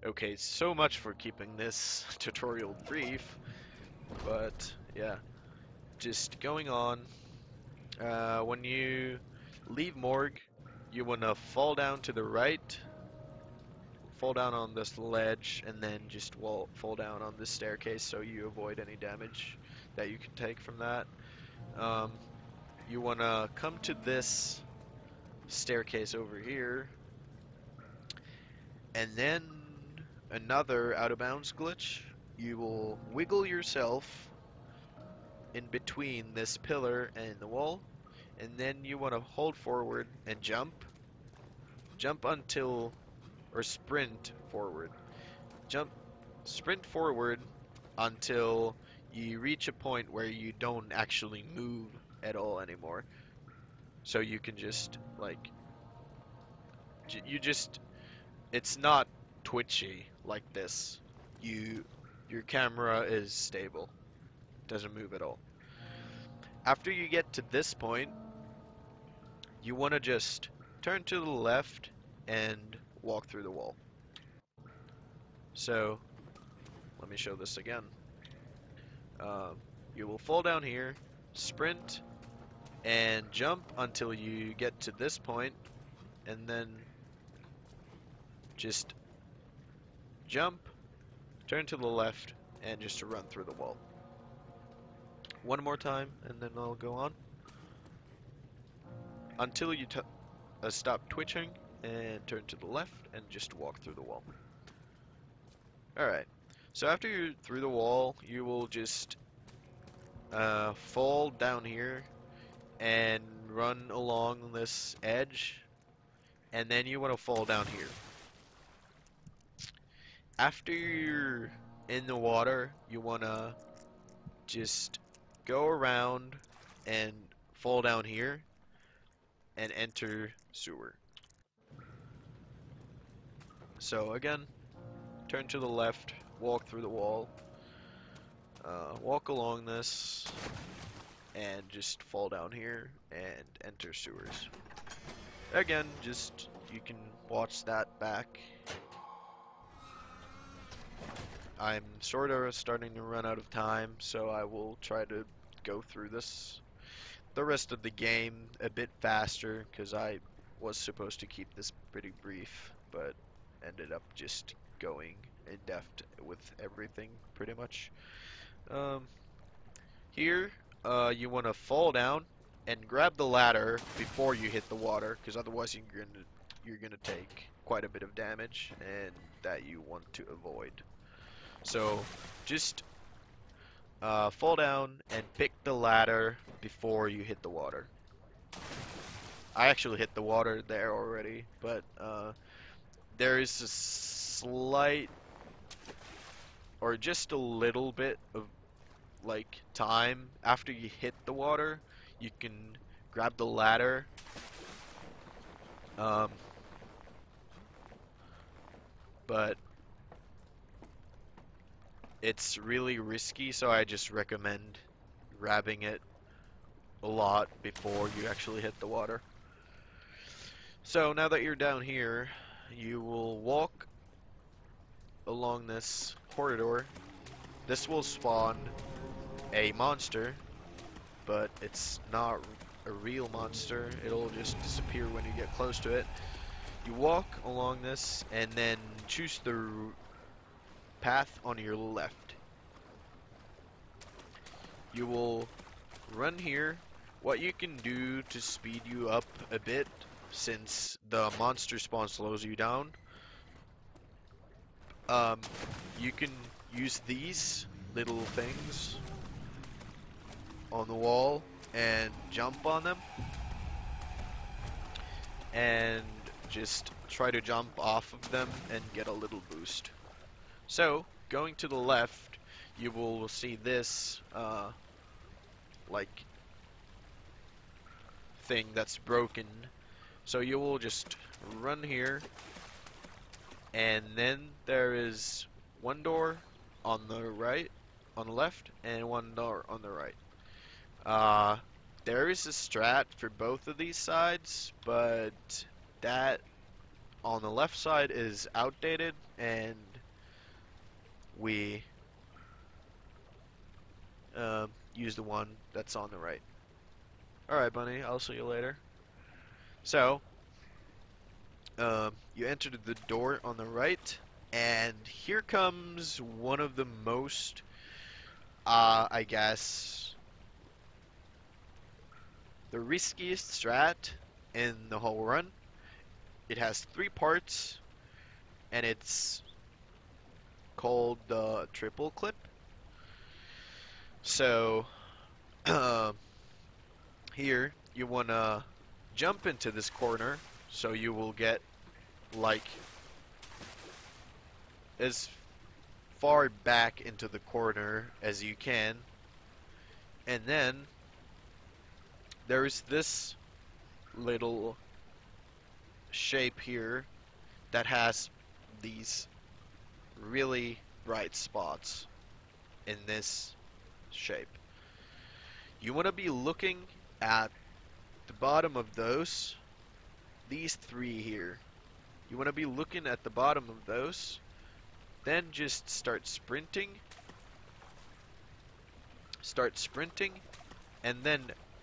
Okay, so much for keeping this tutorial brief, but yeah, just going on. When you leave morgue, you want to fall down to the right, fall down on this ledge, and then just fall down on this staircase so you avoid any damage that you can take from that. Um, you want to come to this staircase over here, and then another out of bounds glitch. You will wiggle yourself in between this pillar and the wall, and then you want to hold forward and jump. Jump until, or sprint forward. Jump, sprint forward until you reach a point where you don't actually move at all anymore. So you can just, like, you just, it's not twitchy like this. You, your camera is stable, doesn't move at all. After you get to this point, you want to just turn to the left and walk through the wall. So, let me show this again. Um, you will fall down here, sprint, and jump until you get to this point, and then just jump, turn to the left, and just run through the wall. One more time, and then I'll go on. Until you stop twitching, and turn to the left, and just walk through the wall. Alright, so after you're through the wall, you will just fall down here and run along this edge, and then you want to fall down here. After you're in the water, you want to just go around and fall down here and enter sewer. So again, turn to the left, walk through the wall, walk along this, and just fall down here and enter sewers. Again, just you can watch that back. I'm sort of starting to run out of time, so I will try to go through the rest of the game a bit faster, because I was supposed to keep this pretty brief, but ended up just going in depth with everything pretty much. Um, Here, you want to fall down and grab the ladder before you hit the water, because otherwise you're gonna take quite a bit of damage, and that you want to avoid. So just fall down and pick the ladder before you hit the water. I actually hit the water there already, but there is a slight, or just a little bit of, like, time after you hit the water. You can grab the ladder, um, but it's really risky, so I just recommend grabbing it a lot before you actually hit the water. So now that you're down here, you will walk along this corridor. This will spawn a monster, but it's not a real monster. It'll just disappear when you get close to it. You walk along this and then choose the path on your left. You will run here. What you can do to speed you up a bit, since the monster spawn slows you down, you can use these little things on the wall and jump on them, and just try to jump off of them and get a little boost. So, going to the left, you will see this, like, thing that's broken. So you will just run here, and then there is one door on the right, on the left, and one door on the right. There is a strat for both of these sides, but that on the left side is outdated, and we use the one that's on the right. Alright, Bunny, I'll see you later. So, you entered the door on the right, and here comes one of the most, I guess, the riskiest strat in the whole run. It has 3 parts, and it's called the triple clip. So, here you want to jump into this corner, so you will get like as far back into the corner as you can, and then there's this little shape here that has these really bright spots in this shape. You want to be looking at the bottom of these 3 here. You want to be looking at the bottom of those, then just start sprinting, and then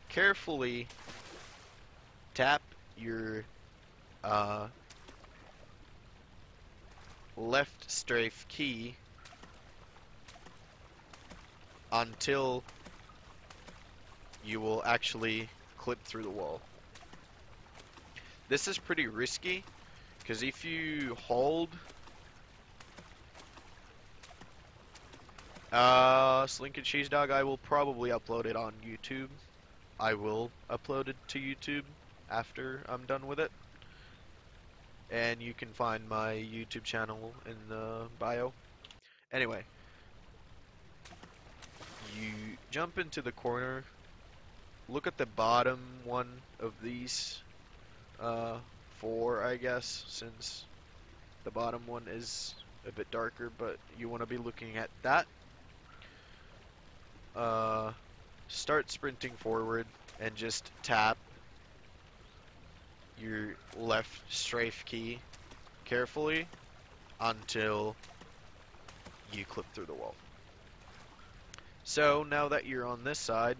carefully tap your left strafe key until you will actually clip through the wall. This is pretty risky, because if you hold Slink and Cheese Dog, I will probably upload it on YouTube. I will upload it to YouTube after I'm done with it. And you can find my YouTube channel in the bio. Anyway, you jump into the corner, look at the bottom one of these 4, I guess, since the bottom one is a bit darker, but you want to be looking at that. Start sprinting forward and just tap your left strafe key carefully until you clip through the wall. So now that you're on this side,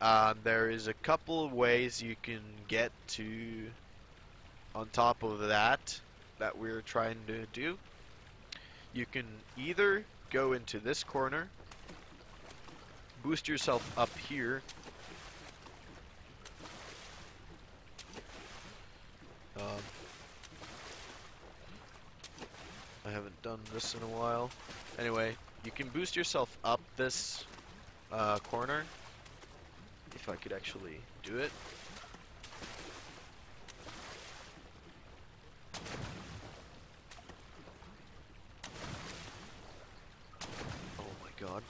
there is a couple of ways you can get to on top of that we're trying to do. You can either go into this corner, boost yourself up here, I haven't done this in a while. Anyway, you can boost yourself up this corner, if I could actually do it. Oh my god.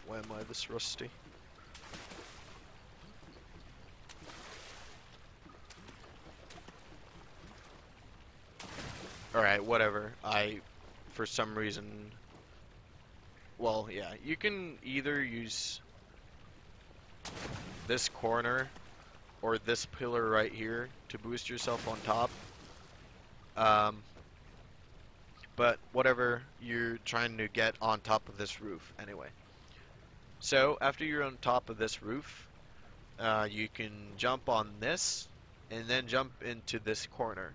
Why am I this rusty? Alright, whatever. For some reason... Well, yeah, you can either use this corner or this pillar right here to boost yourself on top. But whatever, you're trying to get on top of this roof anyway. So, after you're on top of this roof, you can jump on this and then jump into this corner.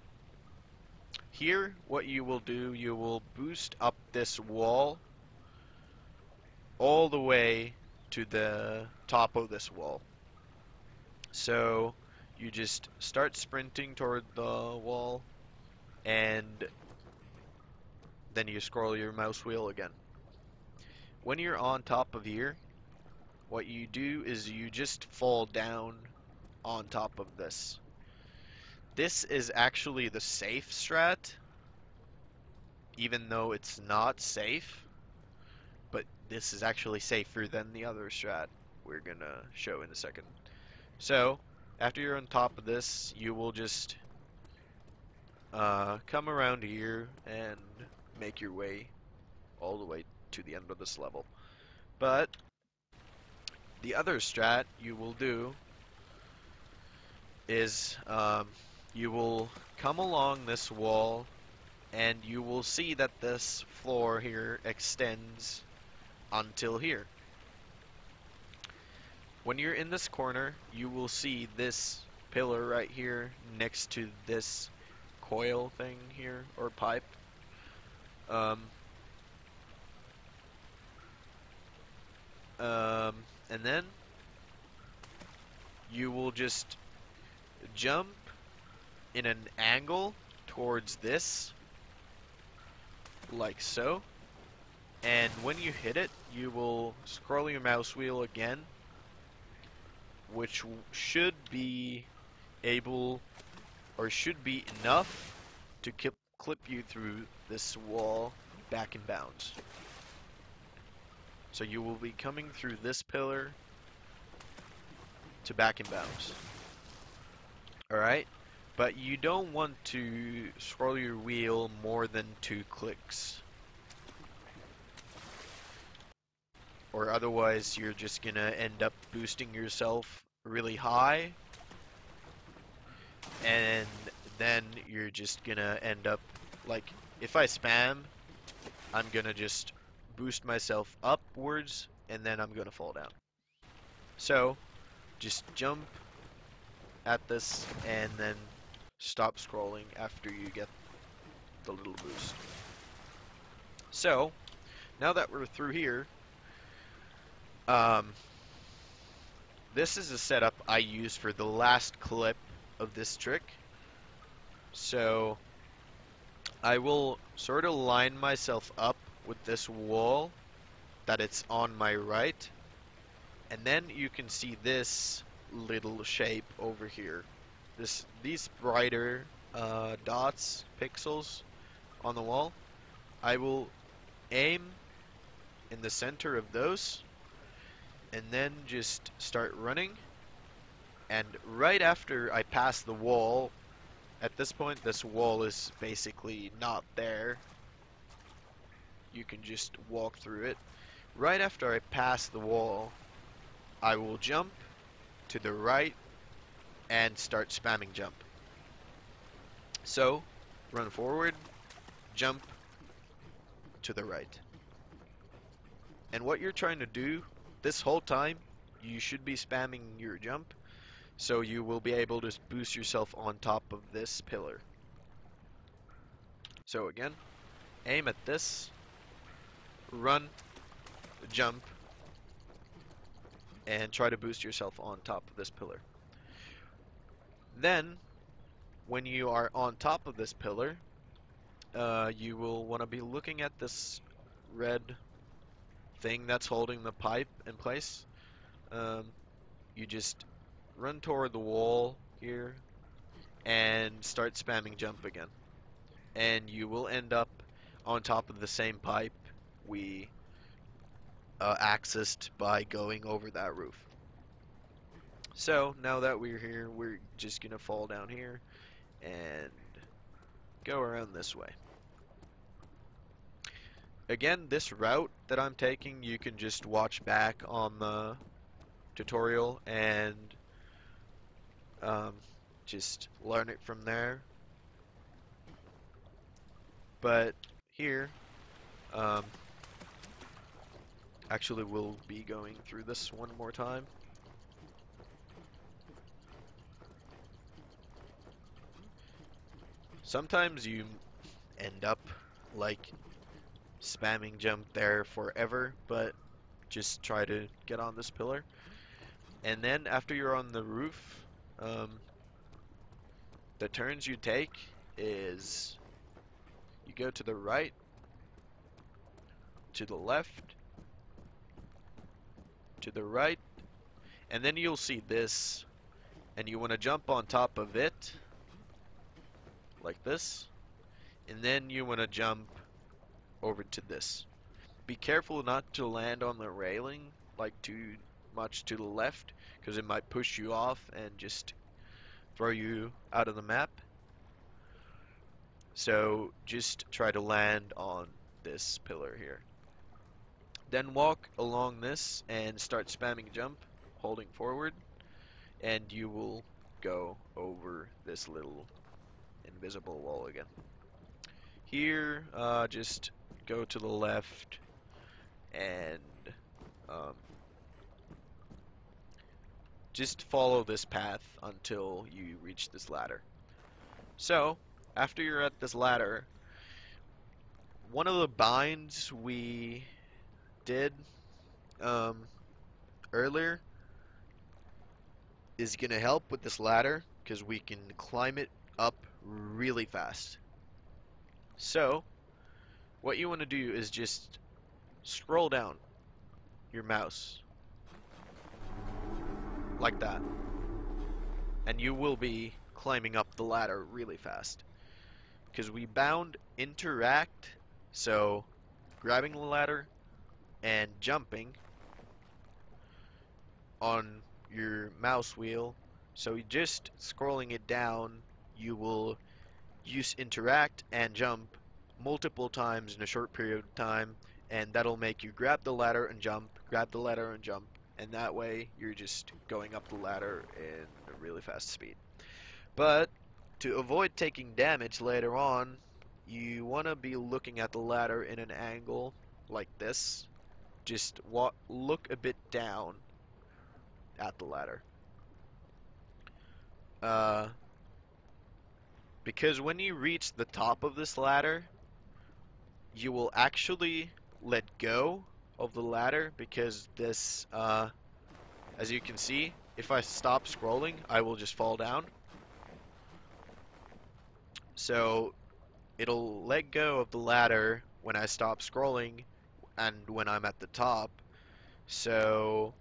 Here, what you will do, you will boost up this wall all the way to the top of this wall. So, you just start sprinting toward the wall, and then you scroll your mouse wheel again. When you're on top of here, what you do is you just fall down on top of this. This is actually the safe strat, even though it's not safe, but this is actually safer than the other strat we're gonna show in a second. So, after you're on top of this, you will just come around here and make your way all the way to the end of this level. But the other strat you will do is you will come along this wall and you will see that this floor here extends until here. When you're in this corner, you will see this pillar right here next to this coil thing here, or pipe. Um, and then you will just jump in an angle towards this, like so. And when you hit it, you will scroll your mouse wheel again, which should be able, or should be enough to clip you through this wall back in bounds. So you will be coming through this pillar to back in bounds. Alright? But you don't want to scroll your wheel more than 2 clicks. Or otherwise you're just gonna end up boosting yourself really high, and then you're just gonna end up, like, if I spam, I'm gonna just boost myself upwards and then I'm gonna fall down. So just jump at this and then stop scrolling after you get the little boost. So now that we're through here, this is a setup I used for the last clip of this trick. So I will sort of line myself up with this wall that it's on my right, and then you can see this little shape over here. These brighter dots, pixels on the wall. I will aim in the center of those and then just start running, and right after I pass the wall, at this point this wall is basically not there, you can just walk through it. Right after I pass the wall, I will jump to the right and start spamming jump. So run forward, jump to the right. And what you're trying to do this whole time, you should be spamming your jump, so you will be able to boost yourself on top of this pillar. So again, aim at this, run, jump, and try to boost yourself on top of this pillar. Then, when you are on top of this pillar, you will want to be looking at this red thing that's holding the pipe in place. You just run toward the wall here and start spamming jump again. And you will end up on top of the same pipe we accessed by going over that roof. So now that we're here, we're just gonna fall down here and go around this way. Again, this route that I'm taking, you can just watch back on the tutorial and just learn it from there. But here, actually we'll be going through this one more time. Sometimes you end up like spamming jump there forever, but just try to get on this pillar. And then after you're on the roof, the turns you take is you go to the right, to the left, to the right, and then you'll see this, and you want to jump on top of it like this, and then you want to jump over to this. Be careful not to land on the railing like too much to the left, because it might push you off and just throw you out of the map. So just try to land on this pillar here. Then walk along this and start spamming jump, holding forward, and you will go over this little invisible wall again. Here, just go to the left and um, just follow this path until you reach this ladder. So, after you're at this ladder, one of the binds we did um, earlier is going to help with this ladder because we can climb it up really fast. So, what you want to do is just scroll down your mouse like that, and you will be climbing up the ladder really fast. Because we bound interact, so grabbing the ladder and jumping on your mouse wheel. So just scrolling it down, you will use interact and jump multiple times in a short period of time, and that'll make you grab the ladder and jump, grab the ladder and jump, and that way you're just going up the ladder in a really fast speed. But to avoid taking damage later on, you want to be looking at the ladder in an angle like this. Just look a bit down at the ladder. Uh, because when you reach the top of this ladder, you will actually let go of the ladder because this, as you can see, if I stop scrolling, I will just fall down. So it'll let go of the ladder when I stop scrolling and when I'm at the top. So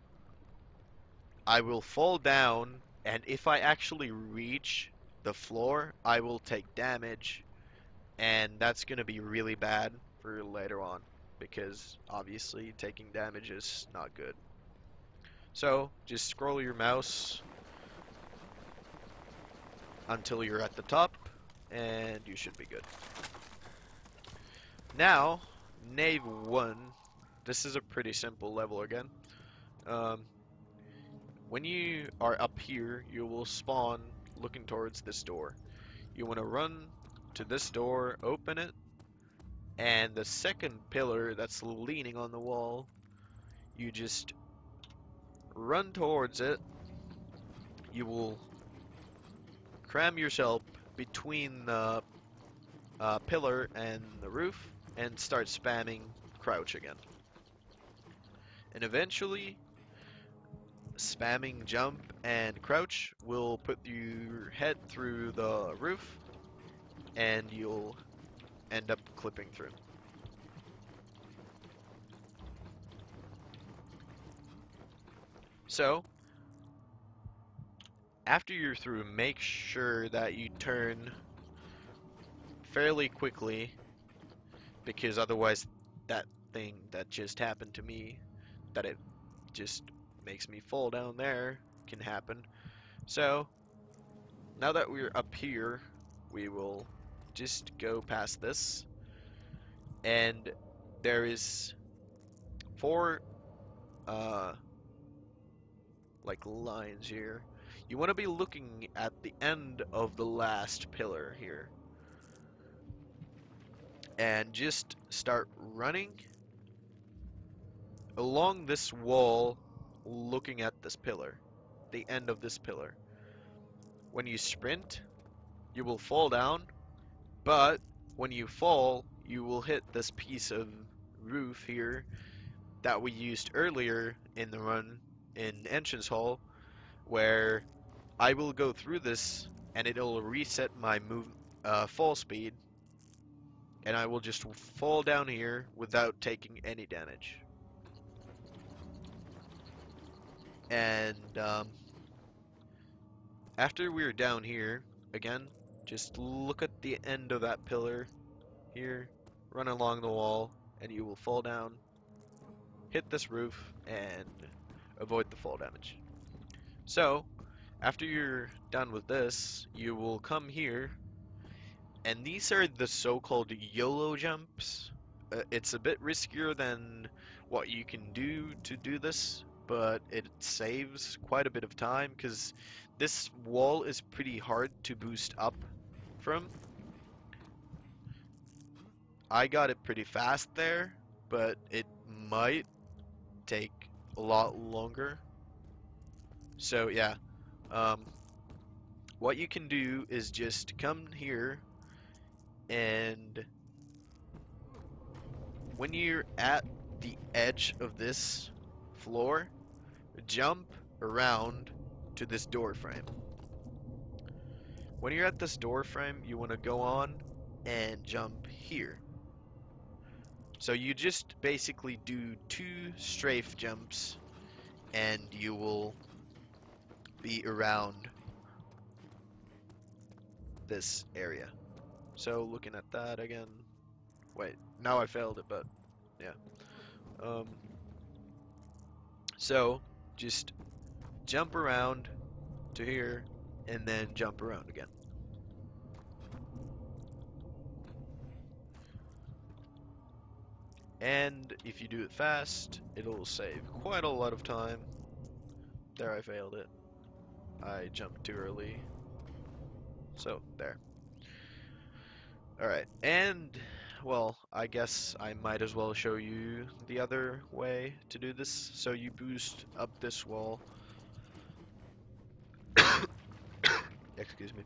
I will fall down, and if I actually reach the floor, I will take damage, and that's going to be really bad for later on because obviously taking damage is not good. So just scroll your mouse until you're at the top, and you should be good. Now, Nave 1, this is a pretty simple level again. When you are up here, you will spawn looking towards this door. You want to run to this door, open it, and the second pillar that's leaning on the wall, you just run towards it. You will cram yourself between the pillar and the roof and start spamming crouch again. And eventually, spamming jump and crouch will put your head through the roof and you'll end up clipping through. So, after you're through, make sure that you turn fairly quickly because otherwise that thing that just happened to me, that it just makes me fall down there, can happen. So, now that we're up here, we will just go past this, and there is 4 like lines here. You want to be looking at the end of the last pillar here and just start running along this wall looking at this pillar, the end of this pillar. When you sprint, you will fall down, but when you fall, you will hit this piece of roof here that we used earlier in the run in entrance hall, where I will go through this and it'll reset my fall speed, and I will just fall down here without taking any damage. And after we're down here, again, just look at the end of that pillar here, run along the wall, and you will fall down, hit this roof, and avoid the fall damage. So, after you're done with this, you will come here, and these are the so-called YOLO jumps. It's a bit riskier than what you can do to do this, but it saves quite a bit of time because this wall is pretty hard to boost up from. I got it pretty fast there, but it might take a lot longer. So yeah, um, what you can do is just come here, and when you're at the edge of this floor, jump around to this door frame. When you're at this door frame, you want to go on and jump here. So you just basically do 2 strafe jumps and you will be around this area. So looking at that again, wait, now I failed it, but yeah. So just jump around to here and then jump around again. And if you do it fast, it'll save quite a lot of time. There, I failed it. I jumped too early. So, there. Alright, and, well, I guess I might as well show you the other way to do this. So you boost up this wall. Excuse me.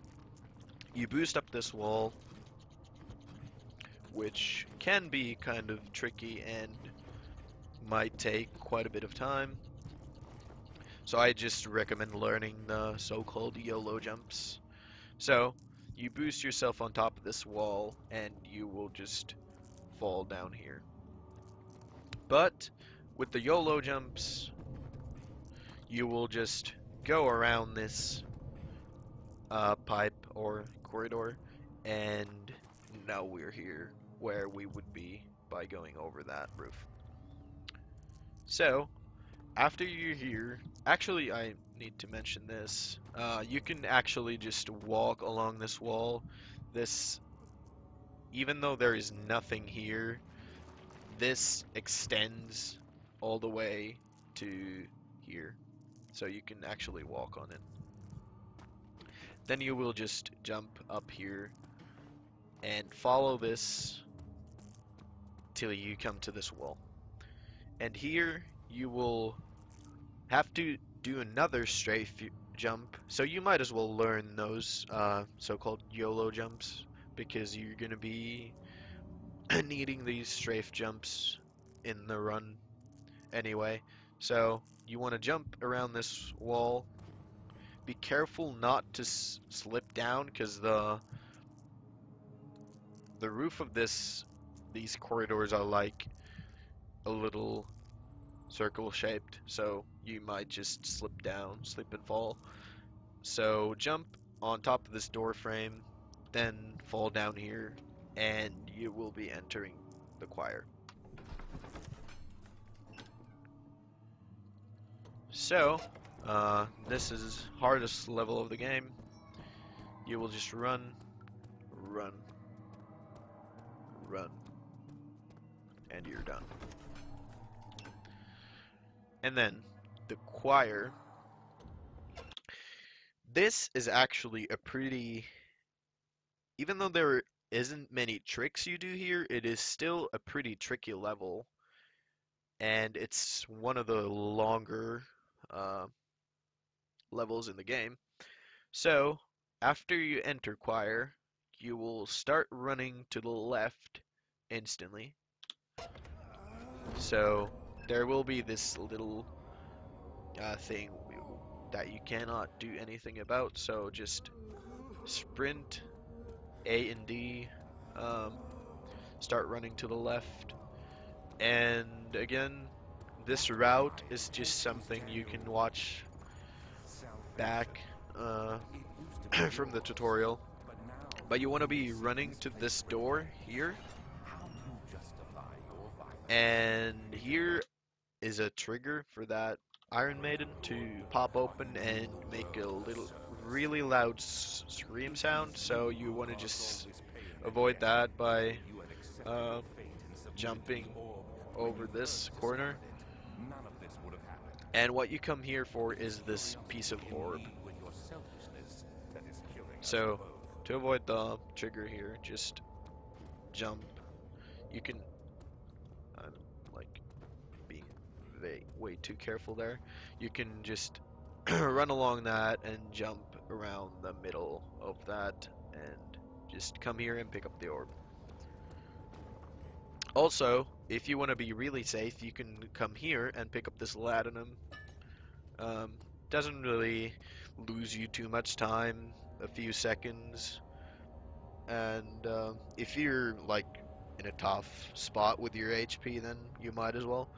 You boost up this wall, which can be kind of tricky and might take quite a bit of time. So I just recommend learning the so-called YOLO jumps. So you boost yourself on top of this wall and you will just fall down here. But with the YOLO jumps, you will just go around this pipe or corridor, and now we're here where we would be by going over that roof. So after you're here, actually I need to mention this, you can actually just walk along this wall. This, even though there is nothing here, this extends all the way to here, so you can actually walk on it. Then you will just jump up here and follow this till you come to this wall. And here you will have to do another strafe jump, so you might as well learn those so-called YOLO jumps, because you're going to be needing these strafe jumps in the run anyway. So you want to jump around this wall. Be careful not to slip down, because the roof of these corridors are like a little circle shaped, so you might just slip down, slip and fall. So jump on top of this door frame, then fall down here, and you will be entering the choir. So, this is hardest level of the game. You will just run, run, run, and you're done. And then, the choir. This is actually a pretty, even though there isn't many tricks you do here, it is still a pretty tricky level, and it's one of the longer levels in the game. So after you enter choir, you will start running to the left instantly. So there will be this little thing that you cannot do anything about, so just sprint A and D, start running to the left. And again, this route is just something you can watch back from the tutorial. But you want to be running to this door here. And here is a trigger for that Iron Maiden to pop open and make a little really loud scream sound. So you want to just avoid that by jumping over this corner. And what you come here for is this piece of orb. So To avoid the trigger here, just jump. You can, I'm like being way too careful there. You can just run along that and jump around the middle of that and just come here and pick up the orb. Also, if you want to be really safe, you can come here and pick up this latinum. Um, doesn't really lose you too much time, a few seconds. And if you're like in a tough spot with your HP, then you might as well.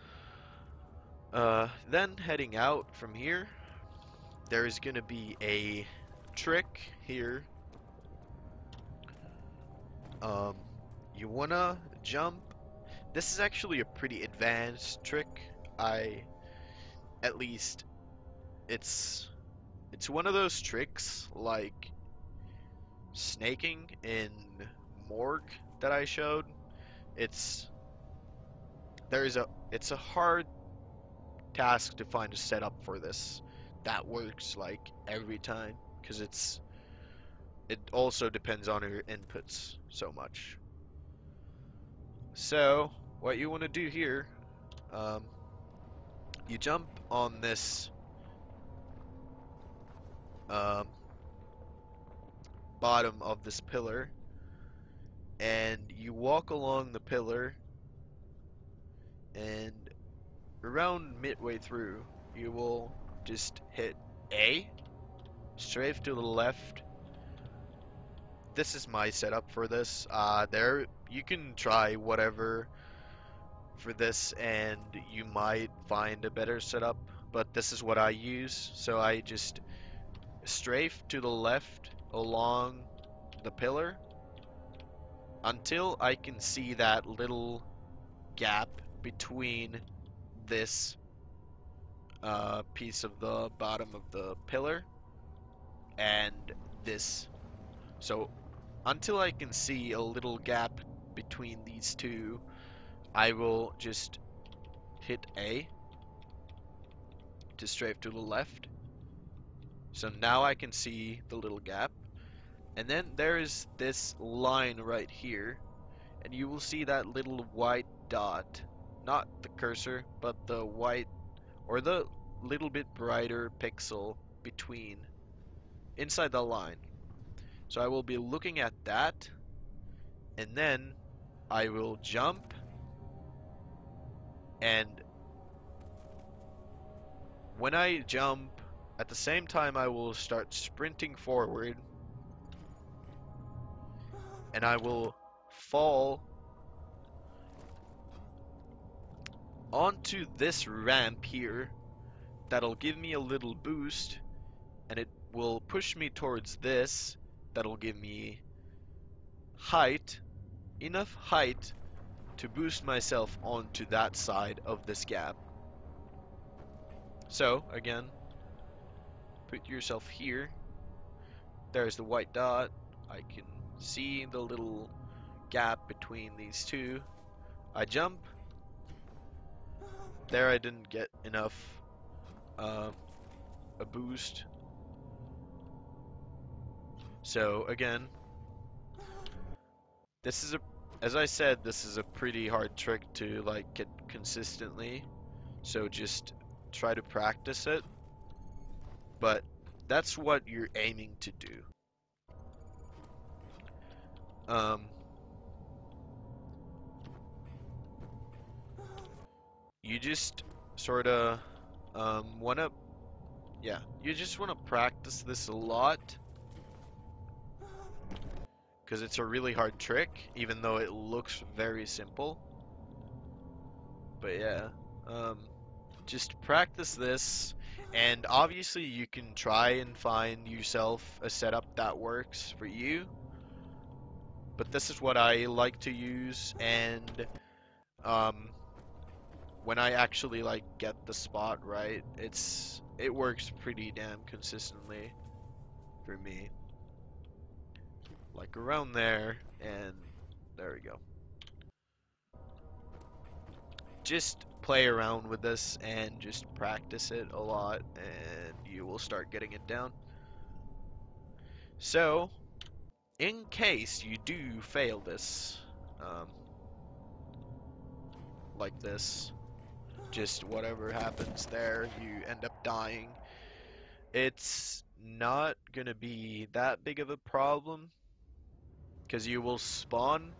Then heading out from here, there is gonna be a trick here. Um, you wanna jump. This is actually a pretty advanced trick. At least, it's one of those tricks like snaking in Morgue that I showed. It's it's a hard task to find a setup for this that works like every time because it also depends on your inputs so much. So what you want to do here, um, you jump on this um, bottom of this pillar and you walk along the pillar, and around midway through you will just hit A, strafe to the left. This is my setup for this. There you can try whatever for this and you might find a better setup, but this is what I use. So I just strafe to the left along the pillar until I can see that little gap between this piece of the bottom of the pillar and this. So until I can see a little gap between these two, I will just hit A to strafe to the left. So now I can see the little gap. And then there is this line right here, and you will see that little white dot. Not the cursor, but the white, or the little bit brighter pixel between, inside the line. So I will be looking at that, and then I will jump, and when I jump, at the same time I will start sprinting forward, and I will fall onto this ramp here that'll give me a little boost, and it will push me towards this that'll give me height, enough height to boost myself onto that side of this gap. So again, put yourself here. There's the white dot. I can see the little gap between these two. I jump. There I didn't get enough a boost. So again, this is as I said, this is a pretty hard trick to like get consistently. So just try to practice it. But that's what you're aiming to do. Um, you just sort of wanna, yeah, you just wanna practice this a lot because it's a really hard trick, even though it looks very simple. But yeah, just practice this, and obviously you can try and find yourself a setup that works for you. But this is what I like to use, and when I actually like get the spot right, it works pretty damn consistently for me. Like around there, and there we go. Just play around with this and just practice it a lot, and you will start getting it down. So, in case you do fail this, um, like this, just whatever happens there, you end up dying. It's not gonna be that big of a problem because you will spawn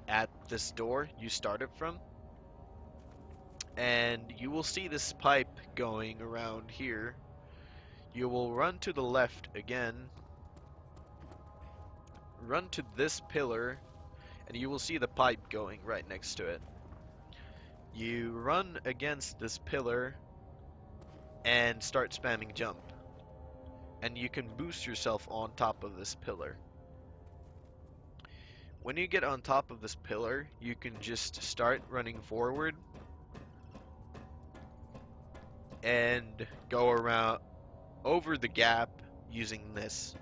at this door you started from, and you will see this pipe going around here. You will run to the left again, run to this pillar, and you will see the pipe going right next to it. You run against this pillar and start spamming jump, and you can boost yourself on top of this pillar. When you get on top of this pillar, you can just start running forward and go around over the gap using this.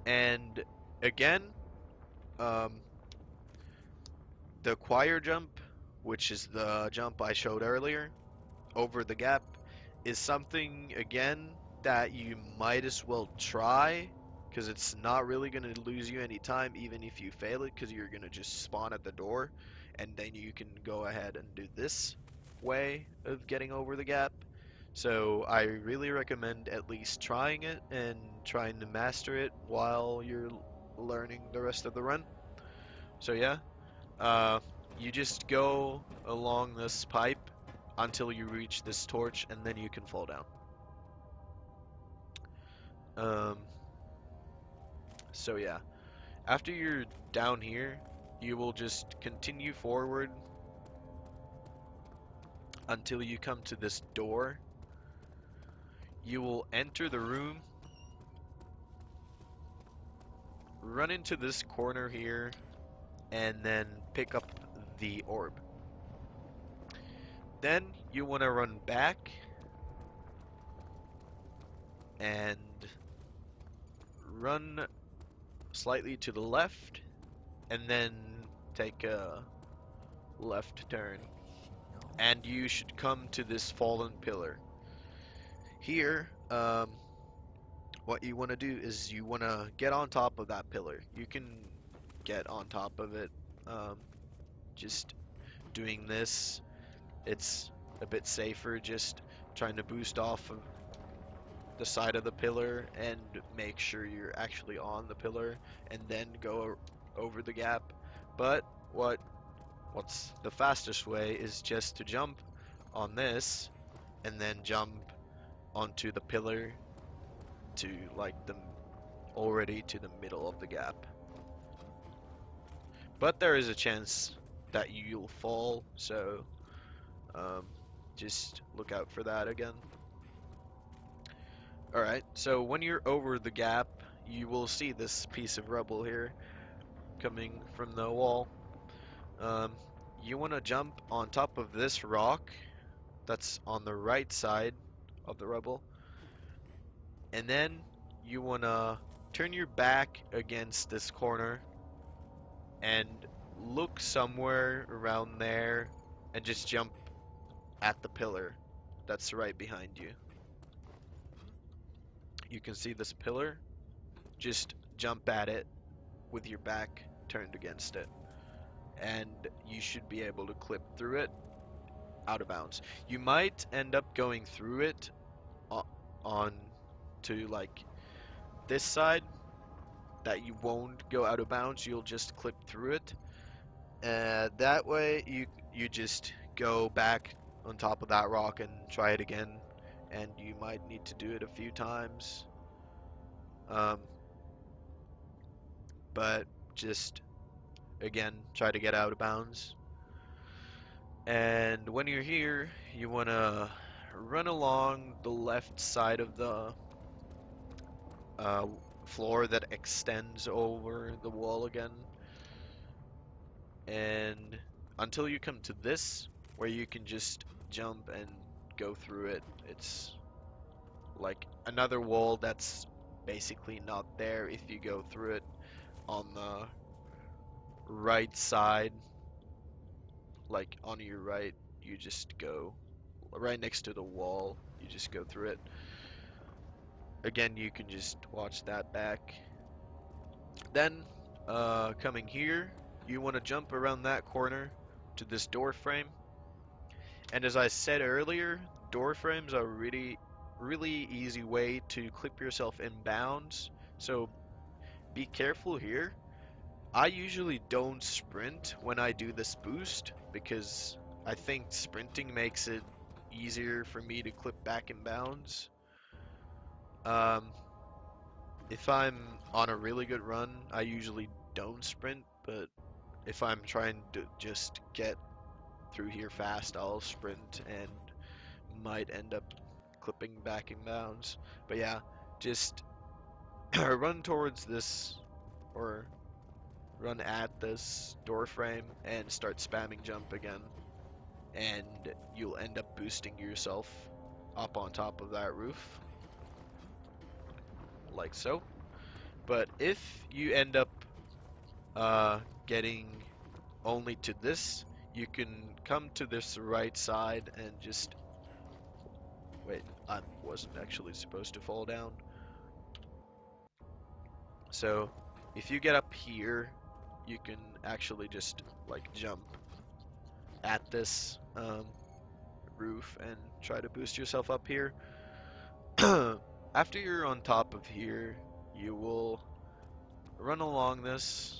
And again, um, the choir jump, which is the jump I showed earlier, over the gap, is something, again, that you might as well try, because it's not really going to lose you any time, even if you fail it, because you're going to just spawn at the door, and then you can go ahead and do this way of getting over the gap. So I really recommend at least trying it and trying to master it while you're learning the rest of the run. So yeah, uh, you just go along this pipe until you reach this torch, and then you can fall down. Um, so yeah, after you're down here, you will just continue forward until you come to this door. You will enter the room, run into this corner here, and then pick up the orb. Then you want to run back and run slightly to the left, and then take a left turn. And you should come to this fallen pillar. Here, what you want to do is you want to get on top of that pillar. You can get on top of it just doing this. It's a bit safer just trying to boost off of the side of the pillar and make sure you're actually on the pillar and then go over the gap. But what's the fastest way is just to jump on this and then jump onto the pillar to like the already to the middle of the gap. But there is a chance that you'll fall, so just look out for that again. Alright, so when you're over the gap, you will see this piece of rubble here coming from the wall. You want to jump on top of this rock that's on the right side of the rubble, and then you want to turn your back against this corner and look somewhere around there and just jump at the pillar that's right behind you. You can see this pillar, just jump at it with your back turned against it, and you should be able to clip through it out of bounds. You might end up going through it on to like this side, that you won't go out of bounds, you'll just clip through it. That way you just go back on top of that rock and try it again, and you might need to do it a few times. But just again try to get out of bounds. And when you're here, you want to run along the left side of the floor that extends over the wall again, and until you come to this where you can just jump and go through it. It's like another wall that's basically not there if you go through it on the right side, like on your right. You just go right next to the wall, you just go through it. again, you can just watch that back. Then, coming here, you want to jump around that corner to this door frame. And as I said earlier, door frames are really easy way to clip yourself in bounds. So be careful here. I usually don't sprint when I do this boost because I think sprinting makes it easier for me to clip back in bounds. Um, if I'm on a really good run, I usually don't sprint, but if I'm trying to just get through here fast, I'll sprint and might end up clipping back in bounds. But yeah, just run towards this or run at this door frame and start spamming jump again, and you'll end up boosting yourself up on top of that roof, like so. But if you end up getting only to this, you can come to this right side and just wait. I wasn't actually supposed to fall down. So if you get up here, you can actually just like jump at this roof and try to boost yourself up here. After you're on top of here, you will run along this,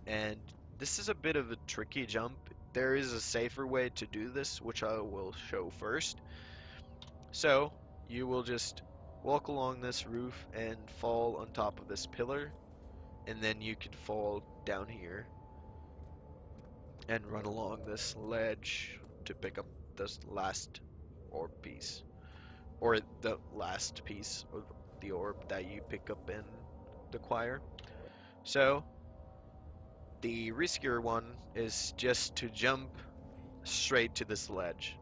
and this is a bit of a tricky jump. There is a safer way to do this, which I will show first. So you will just walk along this roof and fall on top of this pillar, and then you can fall down here and run along this ledge to pick up this last orb piece, or the last piece of the orb that you pick up in the choir. So the riskier one is just to jump straight to this ledge,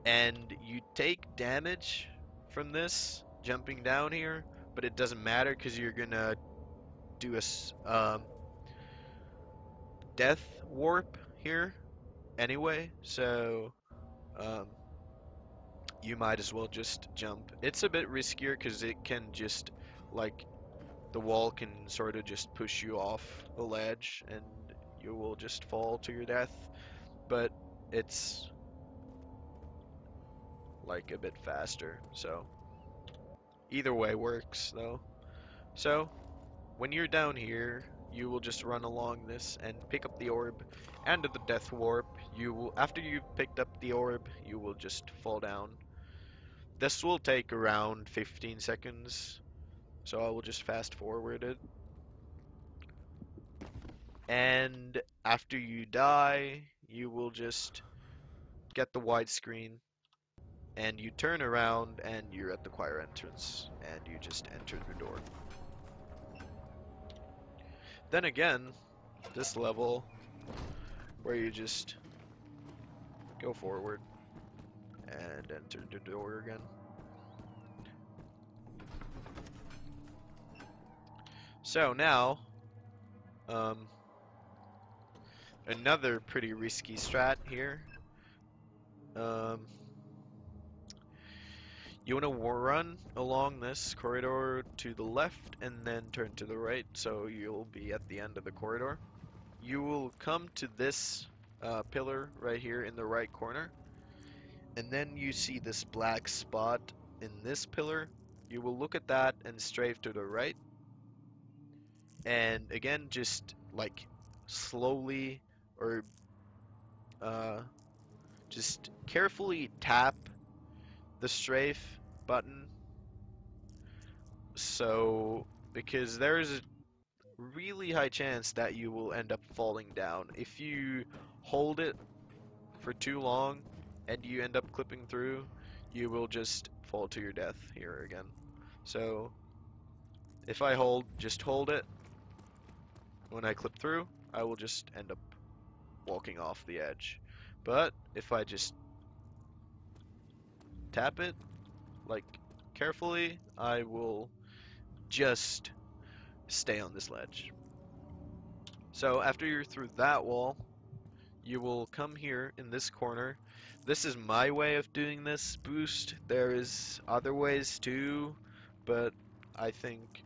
and you take damage from this jumping down here, but it doesn't matter because you're gonna do a death warp here anyway, so um, you might as well just jump. It's a bit riskier because it can just, like, the wall can sort of just push you off the ledge and you will just fall to your death, but it's like a bit faster, so either way works though. So when you're down here, you will just run along this and pick up the orb and the death warp. You will, after you've picked up the orb, you will just fall down. This will take around 15 seconds, so I will just fast forward it. And after you die, you will just get the widescreen and you turn around and you're at the choir entrance and you just enter the door. Then again, this level where you just go forward and enter the door again. So now, another pretty risky strat here. You want to run along this corridor to the left and then turn to the right, so you'll be at the end of the corridor. You will come to this pillar right here in the right corner, and then you see this black spot in this pillar. You will look at that and strafe to the right, and again, just like slowly or uh, just carefully tap the strafe button, so because there is a really high chance that you will end up falling down. If you hold it for too long and you end up clipping through, you will just fall to your death here again. So if I just hold it, when I clip through, I will just end up walking off the edge. But if I just tap it, like, carefully, I will just stay on this ledge. So after you're through that wall, you will come here in this corner. This is my way of doing this boost. There is other ways too, but I think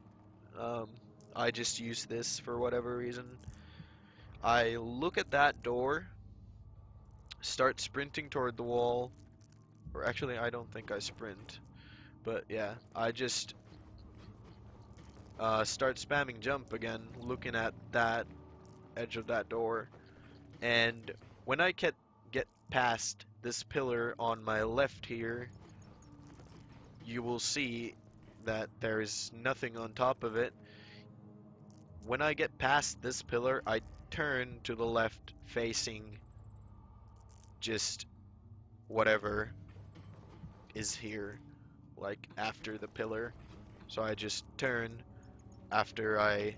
um, I just use this for whatever reason. I look at that door, start sprinting toward the wall, or actually I don't think I sprint, but yeah, I just start spamming jump again, looking at that edge of that door, and when I get past this pillar on my left here, you will see that there is nothing on top of it. When I get past this pillar, I turn to the left facing just whatever is here, like after the pillar. So I just turn after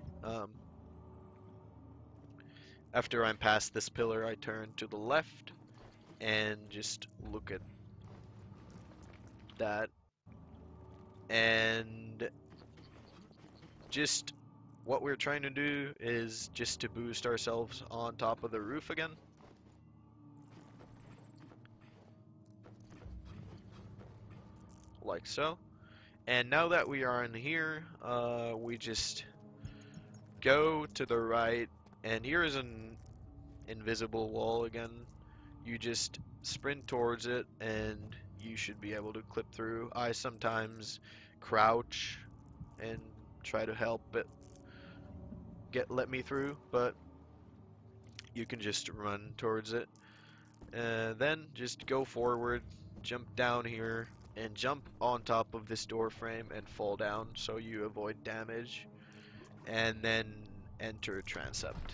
after I'm past this pillar, I turn to the left and just look at that, and just what we're trying to do is just to boost ourselves on top of the roof again. Like so. And now that we are in here, we just go to the right, and here is an invisible wall again. You just sprint towards it, and you should be able to clip through. I sometimes crouch and try to help it let me through, but you can just run towards it. Then just go forward, jump down here, and jump on top of this door frame and fall down so you avoid damage, and then enter transept.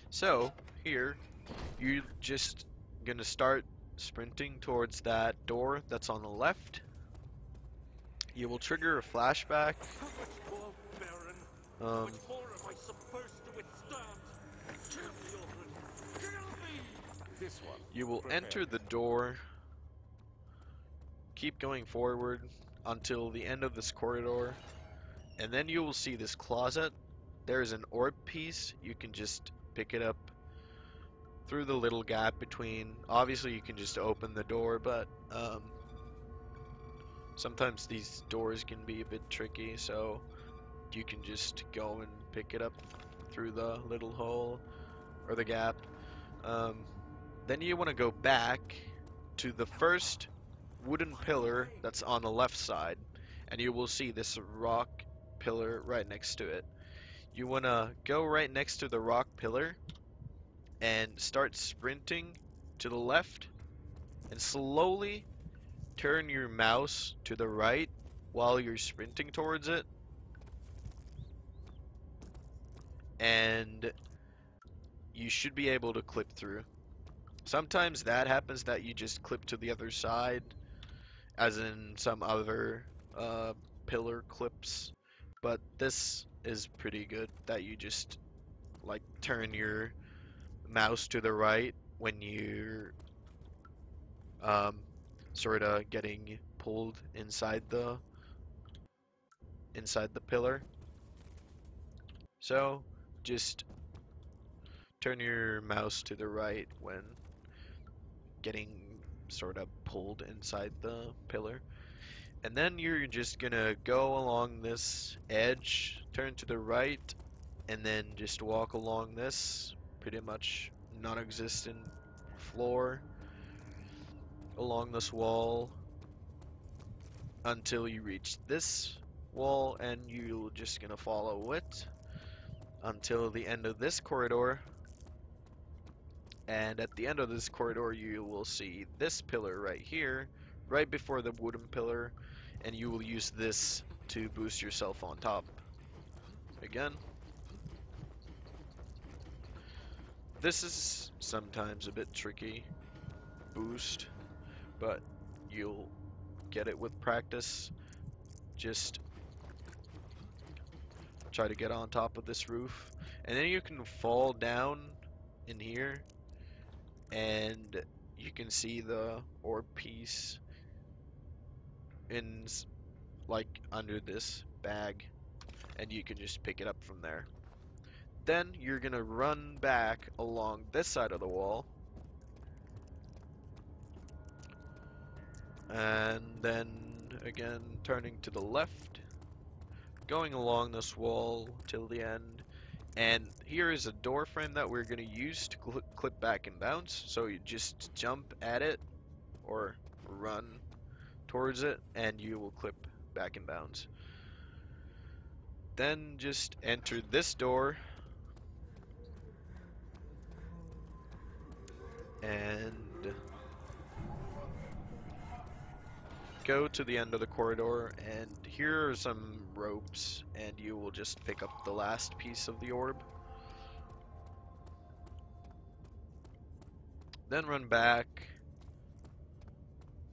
So here, you're just gonna start sprinting towards that door that's on the left. You will trigger a flashback. You will enter the door, keep going forward until the end of this corridor, and then you will see this closet. There's an orb piece. You can just pick it up through the little gap between. Obviously, you can just open the door, but sometimes these doors can be a bit tricky, so you can just go and pick it up through the little hole or the gap. Then you want to go back to the first wooden pillar that's on the left side, and you will see this rock pillar right next to it. You want to go right next to the rock pillar and start sprinting to the left, and slowly turn your mouse to the right while you're sprinting towards it, and you should be able to clip through. Sometimes that happens that you just clip to the other side, as in some other pillar clips, but this is pretty good that you just like turn your mouse to the right when you're sort of getting pulled inside the pillar. So just turn your mouse to the right when getting sort of pulled inside the pillar. And then you're just gonna go along this edge, turn to the right, and then just walk along this pretty much non-existent floor along this wall until you reach this wall, and you're just gonna follow it until the end of this corridor. And at the end of this corridor, you will see this pillar right here, right before the wooden pillar, and you will use this to boost yourself on top. Again, this is sometimes a bit tricky boost, but you'll get it with practice. Just try to get on top of this roof, and then you can fall down in here, and you can see the orb piece in like under this bag, and you can just pick it up from there. Then you're gonna run back along this side of the wall, And then again turning to the left, going along this wall till the end. And here is a door frame that we're going to use to clip back and bounce. So you just jump at it or run towards it and you will clip back and bounce. Then just enter this door and go to the end of the corridor, and here are some ropes and you will just pick up the last piece of the orb. Then run back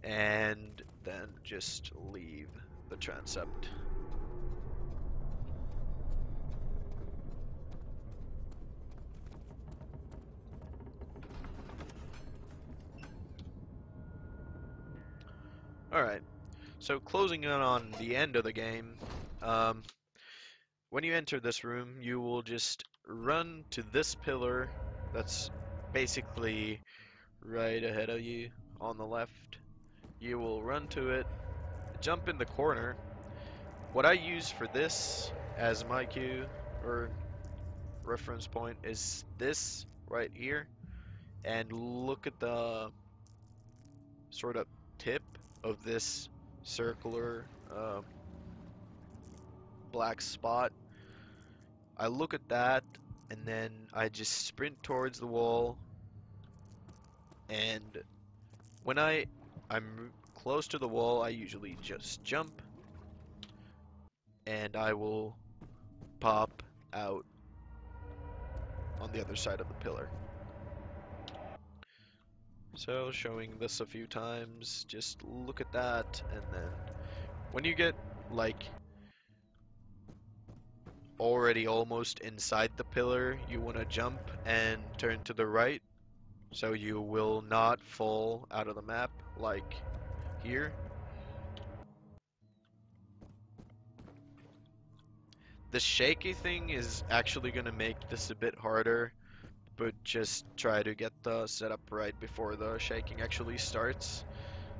and then just leave the transept. Alright, so closing in on the end of the game, when you enter this room, you will just run to this pillar that's basically right ahead of you on the left. You will run to it, jump in the corner. What I use for this as my cue or reference point is this right here, and look at the sort of tip of this circular black spot. I look at that and then I just sprint towards the wall, and when I'm close to the wall, I usually just jump and I will pop out on the other side of the pillar. So showing this a few times, just look at that, and then when you get like already almost inside the pillar, you want to jump and turn to the right so you will not fall out of the map like here. The shaky thing is actually going to make this a bit harder, but just try to get the setup right before the shaking actually starts,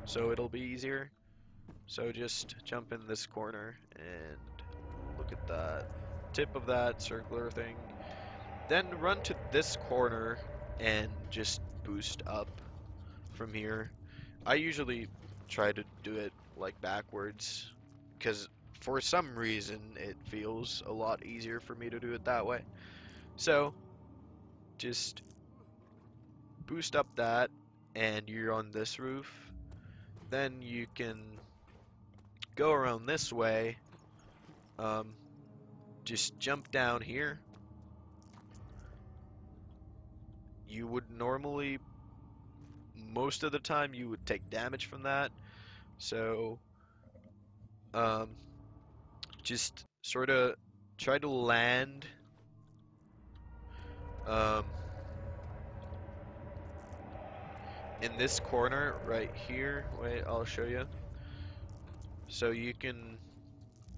so it'll be easier. So just jump in this corner and look at that tip of that circular thing. Then run to this corner and just boost up from here. I usually try to do it like backwards because for some reason it feels a lot easier for me to do it that way. So just boost up that and you're on this roof. Then you can go around this way. Just jump down here. You would normally, most of the time, you would take damage from that. So, just sort of try to land in this corner right here. Wait, I'll show you. So you can,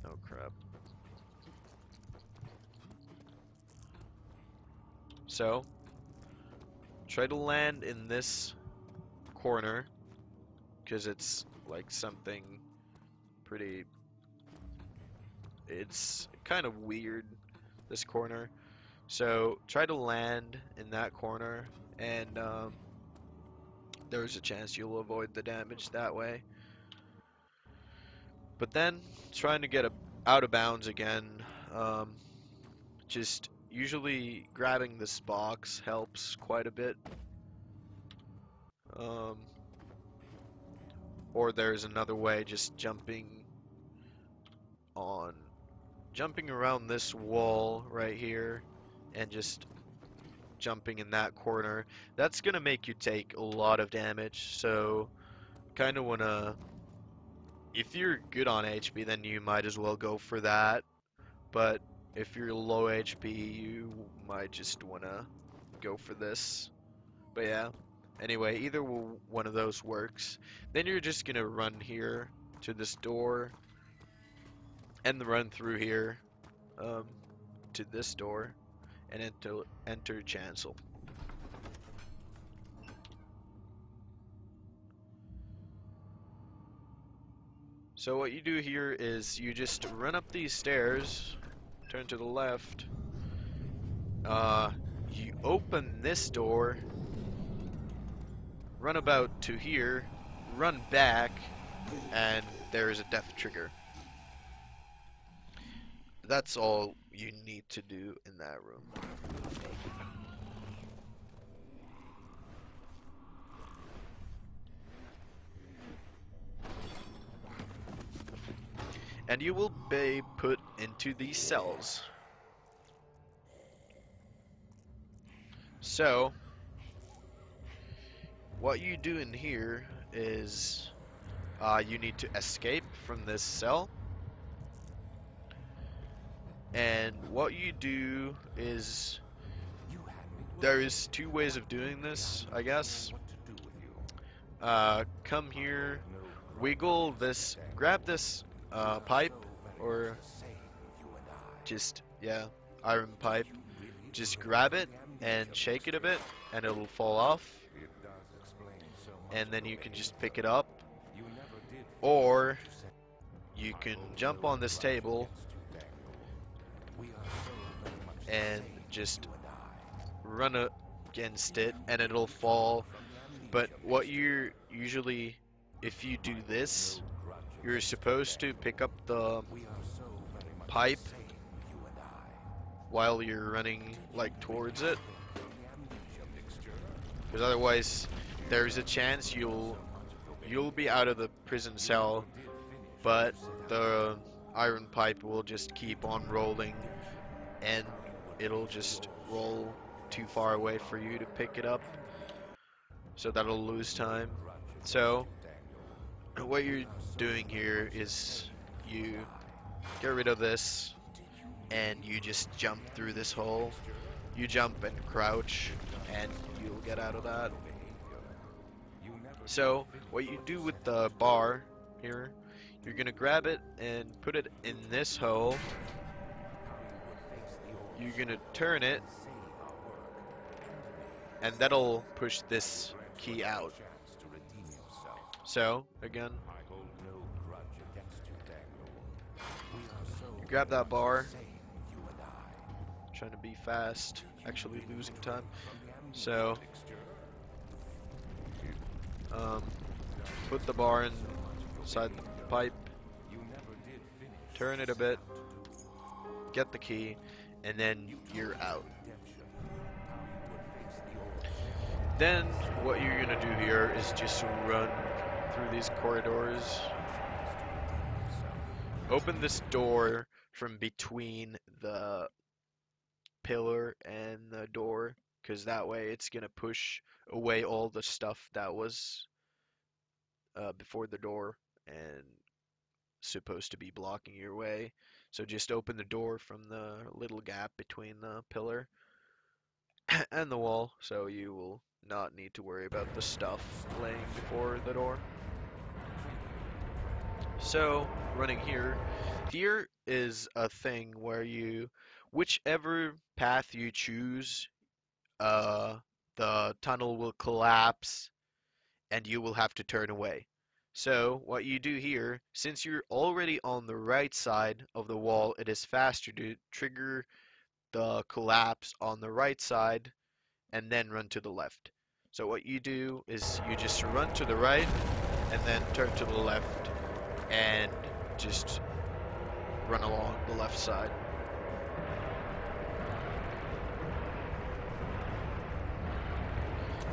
oh crap. So, try to land in this corner, because it's like something pretty, it's kind of weird, this corner. So try to land in that corner, and there's a chance you'll avoid the damage that way. But then trying to get out of bounds again, just usually grabbing this box helps quite a bit. Or there's another way, just jumping around this wall right here and just jumping in that corner. That's gonna make you take a lot of damage, so kind of wanna, if you're good on HP, then you might as well go for that, but if you're low HP, you might just wanna go for this. But yeah, anyway, either one of those works. Then you're just gonna run here to this door and run through here to this door and enter chancel. So what you do here is you just run up these stairs, turn to the left, you open this door, run about to here, run back, and there is a death trigger. That's all you need to do in that room. And you will be put into these cells. So, what you do in here is you need to escape from this cell. And what you do is there is two ways of doing this, I guess. Come here, wiggle this, grab this pipe, or just, yeah, iron pipe. Just grab it and shake it a bit, and it'll fall off. And then you can just pick it up. Or you can jump on this table and just run against it, and it'll fall. But what you're usually, if you do this, you're supposed to pick up the pipe while you're running like towards it, because otherwise there's a chance you'll be out of the prison cell, but the iron pipe will just keep on rolling, and it'll just roll too far away for you to pick it up, so that'll lose time. So what you're doing here is you get rid of this and you just jump through this hole. You jump and crouch and you'll get out of that. So what you do with the bar here, you're gonna grab it and put it in this hole. You're gonna turn it, and that'll push this key out. So again, you grab that bar, trying to be fast, actually losing time. So put the bar inside the pipe, turn it a bit, get the key, and then you're out. Then what you're gonna do here is just run through these corridors, open this door from between the pillar and the door, because that way it's gonna push away all the stuff that was before the door and supposed to be blocking your way. So just open the door from the little gap between the pillar and the wall, so you will not need to worry about the stuff laying before the door. So running here is a thing where whichever path you choose, the tunnel will collapse and you will have to turn away. So what you do here, since you're already on the right side of the wall, it is faster to trigger the collapse on the right side and then run to the left. So what you do is you just run to the right and then turn to the left and just run along the left side.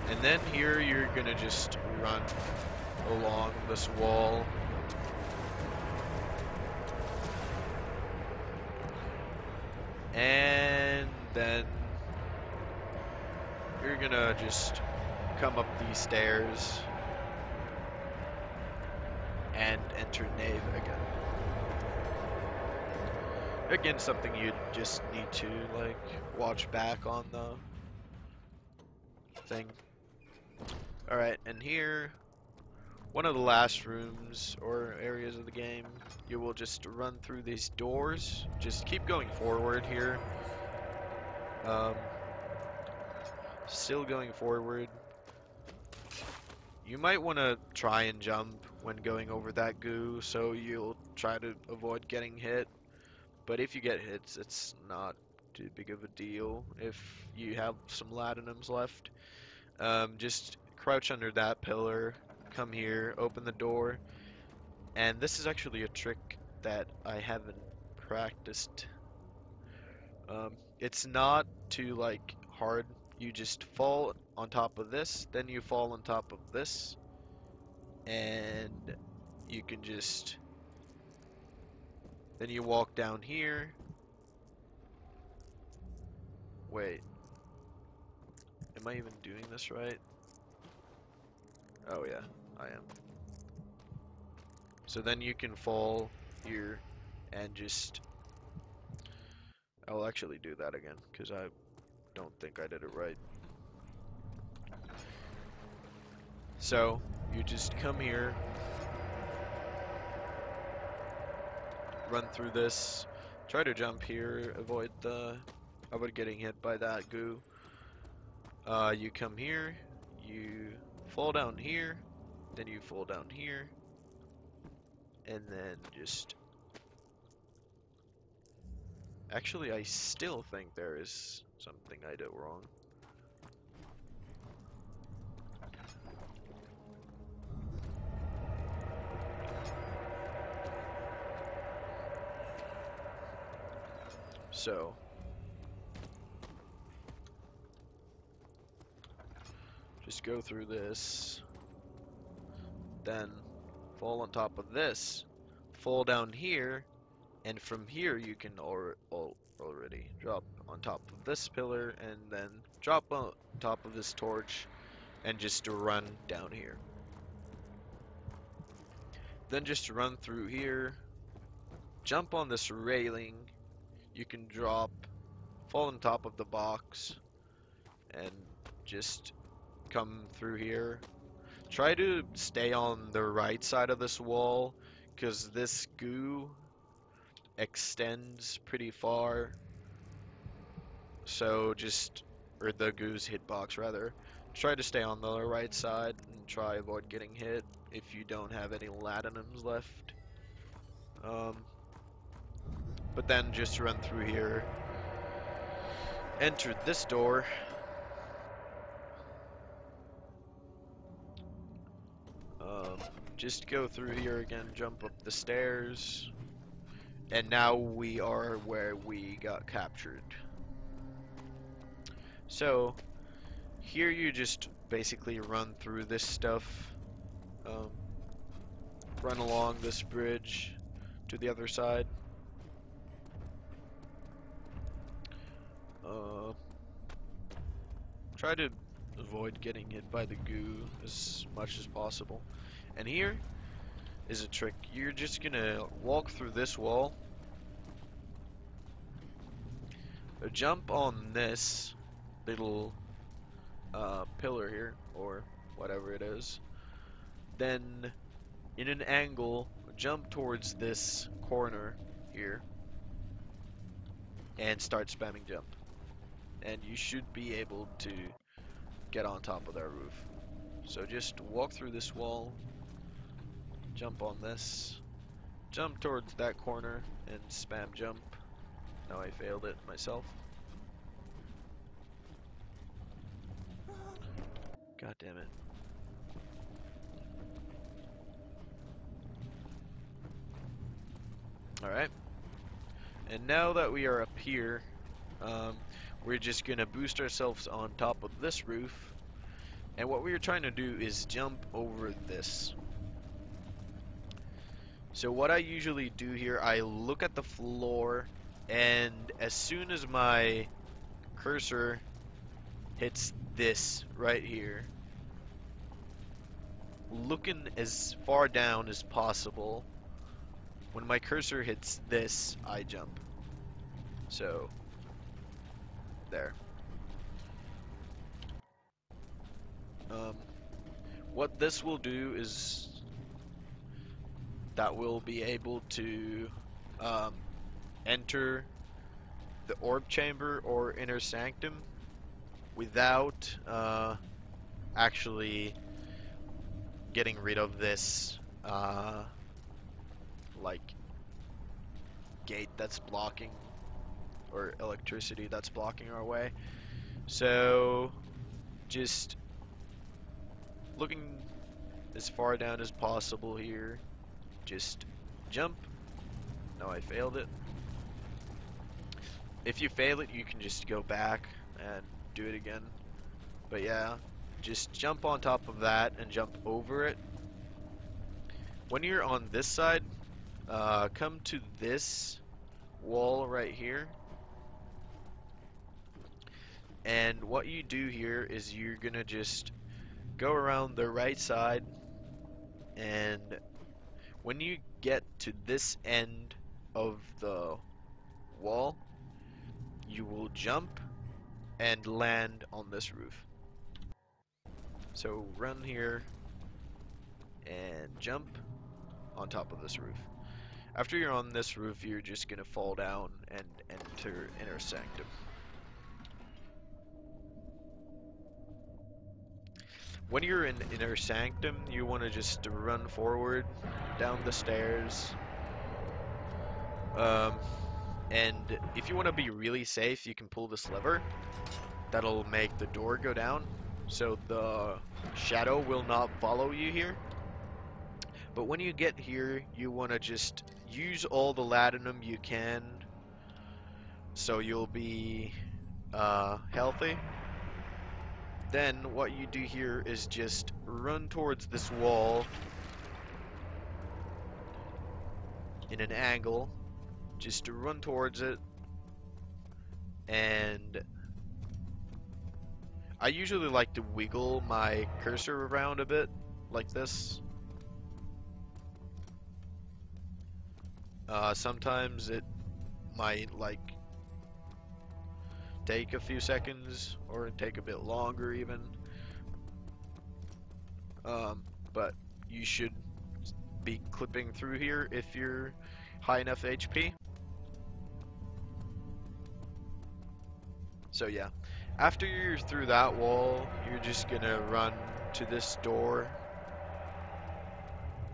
And then here you're gonna just run along this wall. And then you're gonna just come up these stairs and enter Nave again. Again, something you just need to like watch back on the thing. Alright, and here, one of the last rooms or areas of the game, you will just run through these doors. Just keep going forward here. Still going forward. You might want to try and jump when going over that goo, so you'll try to avoid getting hit. But if you get hits, it's not too big of a deal if you have some latinums left. Just crouch under that pillar, come here, open the door, and this is actually a trick that I haven't practiced. It's not too like hard. You just fall on top of this, then you fall on top of this, and you can just then you walk down here. Wait, am I even doing this right? Oh yeah, I am. So then you can fall here and just I'll actually do that again because I don't think I did it right. So you just come here, run through this, try to jump here, avoid getting hit by that goo. You come here, you fall down here, then you fall down here, and then just actually I still think there is something I did wrong. So just go through this, then fall on top of this, fall down here, and from here you can already drop on top of this pillar and then drop on top of this torch and just run down here. Then just run through here, jump on this railing, you can drop, fall on top of the box, and just come through here. Try to stay on the right side of this wall, because this goo extends pretty far. So or the goo's hitbox rather, try to stay on the right side and try avoid getting hit if you don't have any latinums left. But then just run through here, enter this door, just go through here again, jump up the stairs, and now we are where we got captured. So here you just basically run through this stuff, run along this bridge to the other side. Try to avoid getting hit by the goo as much as possible. And here is a trick. You're just gonna walk through this wall, jump on this little pillar here, or whatever it is, then in an angle jump towards this corner here and start spamming jump, and you should be able to get on top of that roof. So just walk through this wall, jump on this, jump towards that corner, and spam jump. Now I failed it myself. God damn it. Alright. And now that we are up here, we're just gonna boost ourselves on top of this roof. And what we're trying to do is jump over this. So what I usually do here, I look at the floor, and as soon as my cursor hits this right here, looking as far down as possible, when my cursor hits this, I jump. So, there. What this will do is that we'll be able to enter the orb chamber or inner sanctum without actually getting rid of this uh, like gate that's blocking, or electricity that's blocking our way. So just looking as far down as possible here. Just jump. No, I failed it. If you fail it, you can just go back and do it again. But yeah, just jump on top of that and jump over it. When you're on this side, come to this wall right here. And what you do here is you're gonna just go around the right side, and when you get to this end of the wall, you will jump and land on this roof. So run here and jump on top of this roof. After you're on this roof, you're just gonna fall down and enter Inner Sanctum. When you're in Inner Sanctum, you want to just run forward down the stairs. And if you want to be really safe, you can pull this lever. That'll make the door go down, so the shadow will not follow you here. But when you get here, you want to just use all the latinum you can, so you'll be healthy. Then what you do here is just run towards this wall in an angle. Just to run towards it, and I usually like to wiggle my cursor around a bit like this. Sometimes it might like take a few seconds or take a bit longer even, but you should be clipping through here if you're high enough HP. So yeah, after you're through that wall, you're just gonna run to this door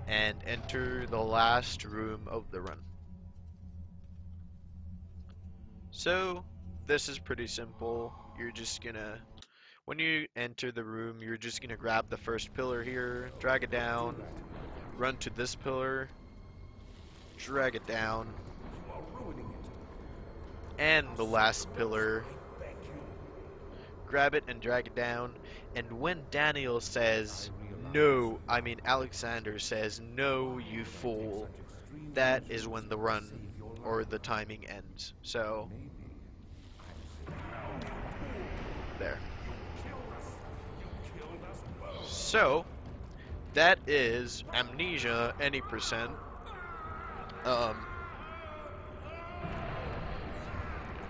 and enter the last room of the run. So this is pretty simple. You're just gonna, when you enter the room, you're just gonna grab the first pillar here, drag it down, run to this pillar, drag it down, and the last pillar, grab it and drag it down. And when Daniel says no, I mean Alexander says no, you fool, that is when the run or the timing ends. So there. So that is Amnesia any percent.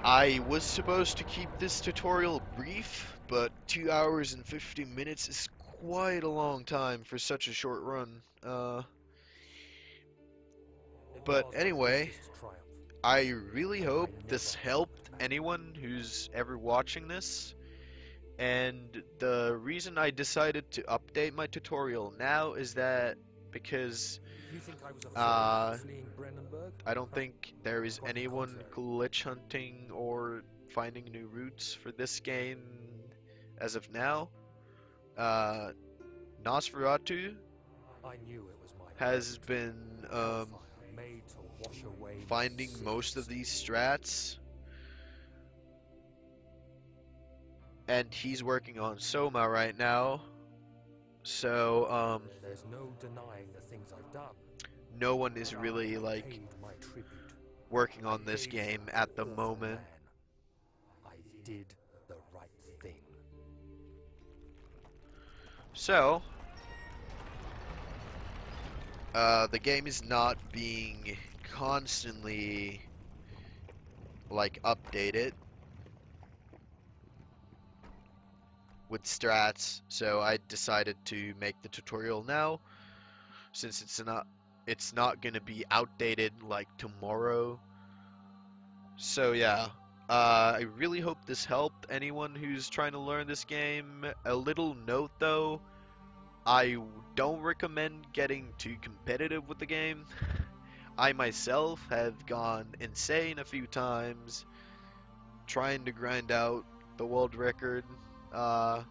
I was supposed to keep this tutorial brief, but 2 hours and 50 minutes is quite a long time for such a short run. But anyway, I really hope this helped anyone who's ever watching this. And the reason I decided to update my tutorial now is that because I don't think there is anyone glitch hunting or finding new routes for this game as of now. Nosferatu has been finding most of these strats, and he's working on Soma right now. So there's no denying the things I've done. No one is really like working on this game at the moment. I did the right thing. So the game is not being constantly like updated with strats, so I decided to make the tutorial now, since it's not gonna be outdated like tomorrow. So yeah, I really hope this helped anyone who's trying to learn this game. A little note though, I don't recommend getting too competitive with the game. I myself have gone insane a few times trying to grind out the world record. Uh,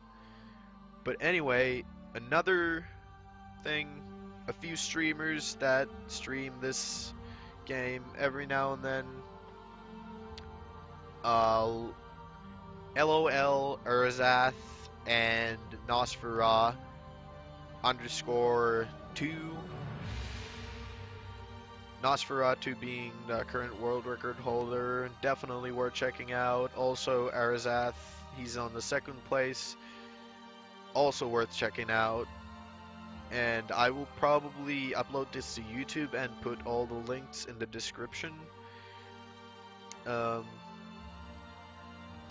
but anyway, another thing, a few streamers that stream this game every now and then. Uh, LOL Urzath and Nosfera underscore 2. Nosferatu being the current world record holder, definitely worth checking out. Also, Arazath, he's on the second place, also worth checking out. And I will probably upload this to YouTube and put all the links in the description. Um,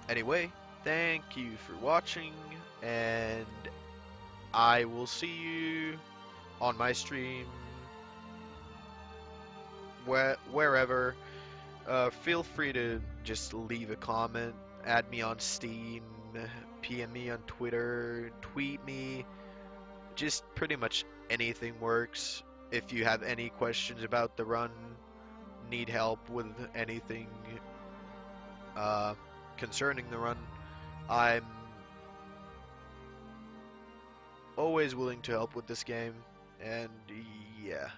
anyway, thank you for watching, and I will see you on my stream wherever. Feel free to just leave a comment, add me on Steam, PM me on Twitter, tweet me, just pretty much anything works. If you have any questions about the run, need help with anything uh, concerning the run, I'm always willing to help with this game. And yeah,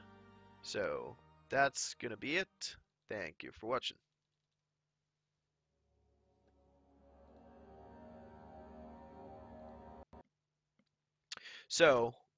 so that's gonna be it. Thank you for watching. So,